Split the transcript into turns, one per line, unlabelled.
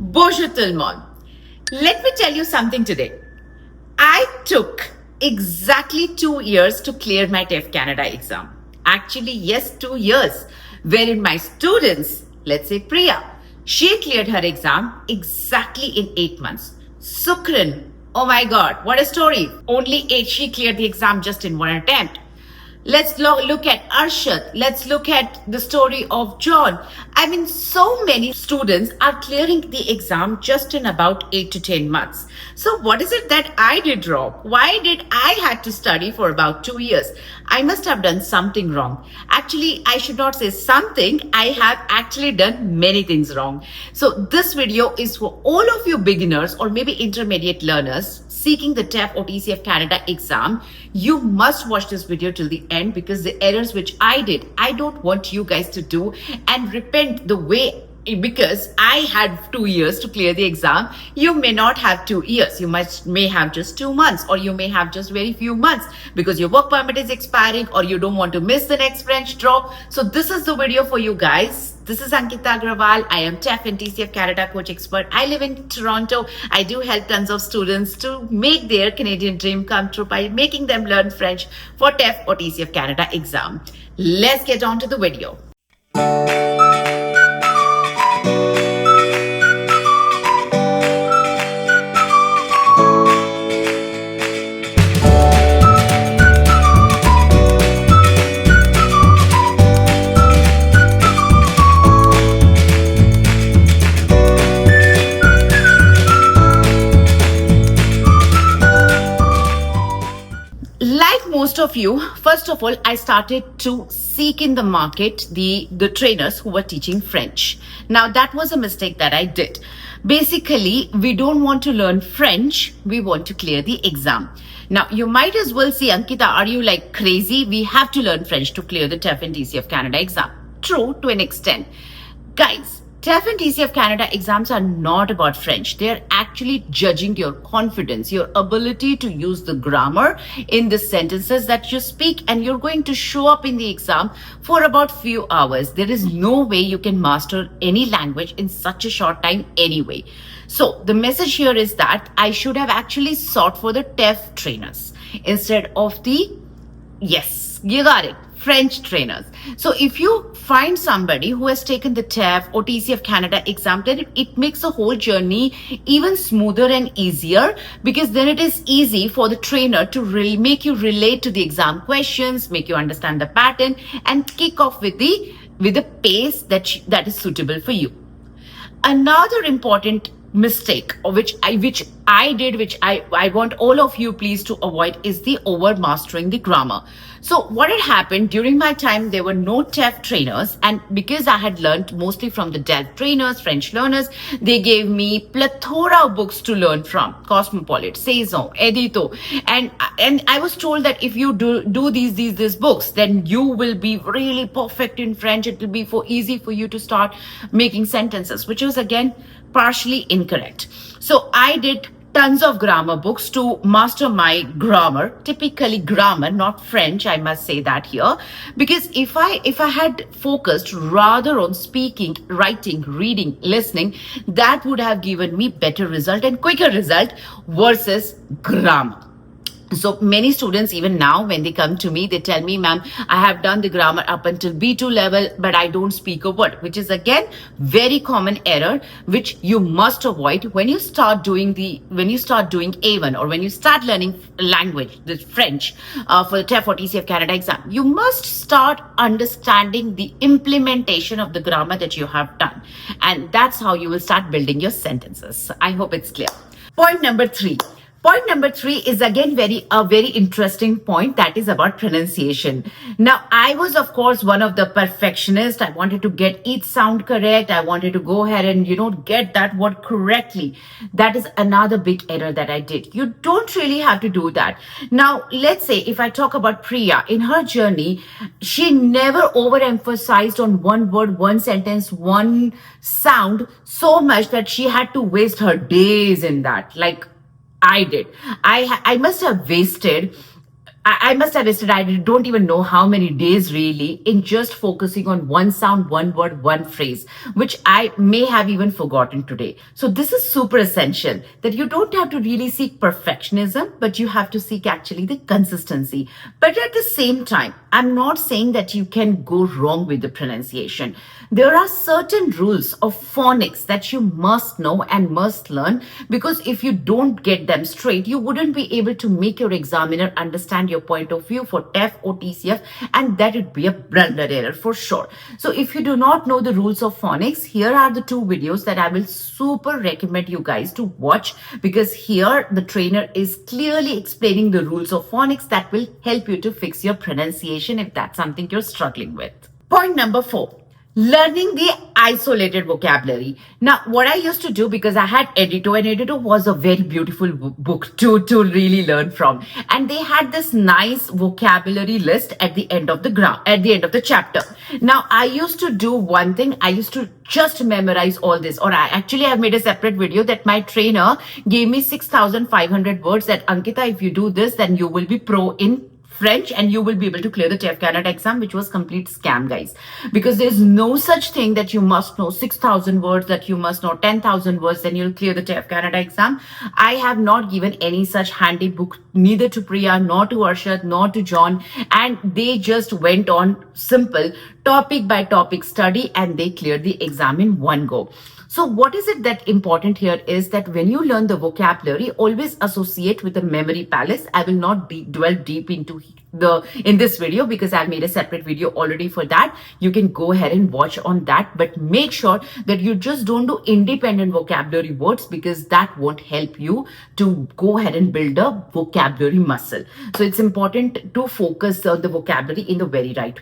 Bonjour tout le monde. Let me tell you something today. I took exactly 2 years to clear my TEF Canada exam. Actually, yes, 2 years. Wherein my students, let's say Priya, she cleared her exam exactly in 8 months. Sukrin, oh my God, what a story. Only eight, she cleared the exam just in one attempt. Let's look at Arshad. Let's look at the story of John. I mean, so many students are clearing the exam just in about 8 to 10 months. So what is it that I did wrong? Why did I had to study for about 2 years? I must have done something wrong. Actually, I should not say something. I have actually done many things wrong. So this video is for all of you beginners or maybe intermediate learners seeking the TEF or TCF Canada exam. You must watch this video till the end because the errors which I did, I don't want you guys to do and repent the way, because I had 2 years to clear the exam. You may not have 2 years. You may have just 2 months, or you may have just very few months because your work permit is expiring, or you don't want to miss the next French draw. So this is the video for you guys. This is Ankita Agrawal. I am TEF and TCF Canada coach expert. I live in Toronto. I do help tons of students to make their Canadian dream come true by making them learn French for TEF or TCF Canada exam. Let's get on to the video. Like most of you, first of all, I started to seek in the market the trainers who were teaching French. Now, that was a mistake that I did. Basically, we don't want to learn French. We want to clear the exam. Now, you might as well say, Ankita, are you like crazy? We have to learn French to clear the TEF and TCF Canada exam. True, to an extent. Guys, TEF and TCF Canada exams are not about French. They're actually judging your confidence, your ability to use the grammar in the sentences that you speak, and you're going to show up in the exam for about few hours. There is no way you can master any language in such a short time anyway. So the message here is that I should have actually sought for the TEF trainers instead of the, yes, you got it, French trainers. So if you find somebody who has taken the TEF or TCF Canada exam, then it makes the whole journey even smoother and easier, because then it is easy for the trainer to make you relate to the exam questions, make you understand the pattern, and kick off with the pace that is suitable for you. Another important mistake which I did, which I want all of you please to avoid, is the over mastering the grammar. So what had happened during my time, there were no TEF trainers, and because I had learned mostly from the DELF trainers, French learners, they gave me plethora of books to learn from: Cosmopolite, Saison, Edito, and I was told that if you do these books, then you will be really perfect in French. It will be easy for you to start making sentences, which was again partially incorrect. So I did tons of grammar books to master my grammar, typically grammar, not French, I must say that here, because if I had focused rather on speaking, writing, reading, listening, that would have given me better result and quicker result versus grammar. So many students, even now, when they come to me, they tell me, ma'am, I have done the grammar up until B2 level, but I don't speak a word, which is again very common error, which you must avoid when you start doing A1, or when you start learning language, the French, for the TEF or TCF Canada exam. You must start understanding the implementation of the grammar that you have done, and that's how you will start building your sentences. I hope it's clear. Point number three. Point number three is again a very interesting point, that is about pronunciation. Now, I was of course one of the perfectionists. I wanted to get each sound correct. I wanted to go ahead and get that word correctly. That is another big error that I did. You don't really have to do that. Now, let's say if I talk about Priya, in her journey, she never overemphasized on one word, one sentence, one sound so much that she had to waste her days in that. Like I did. I must have wasted I must have wasted, I don't even know how many days really, in just focusing on one sound, one word, one phrase, which I may have even forgotten today. So, this is super essential that you don't have to really seek perfectionism, but you have to seek actually the consistency. But at the same time, I'm not saying that you can go wrong with the pronunciation. There are certain rules of phonics that you must know and must learn, because if you don't get them straight, you wouldn't be able to make your examiner understand your point of view for TEF or TCF, and that would be a blunder error for sure. So if you do not know the rules of phonics, here are the two videos that I will super recommend you guys to watch, because here the trainer is clearly explaining the rules of phonics that will help you to fix your pronunciation if that's something you're struggling with. Point number 4, learning the isolated vocabulary. Now, what I used to do, because I had Edito, and Edito was a very beautiful book to really learn from, and they had this nice vocabulary list at the end of the chapter. Now, I used to do one thing. I used to just memorize all this, or I actually have made a separate video that my trainer gave me 6,500 words. That, Ankita, if you do this, then you will be pro in French and you will be able to clear the TEF Canada exam, which was complete scam, guys. Because there's no such thing that you must know 6,000 words, that you must know 10,000 words, then you'll clear the TEF Canada exam. I have not given any such handy book, neither to Priya, nor to Arshad, nor to John. And they just went on simple topic by topic study, and they cleared the exam in one go. So what is it that important here is that when you learn the vocabulary, always associate with the memory palace. I will not dwell deep into in this video, because I've made a separate video already for that. You can go ahead and watch on that, but make sure that you just don't do independent vocabulary words, because that won't help you to go ahead and build a vocabulary muscle. So it's important to focus on the vocabulary in the very right way.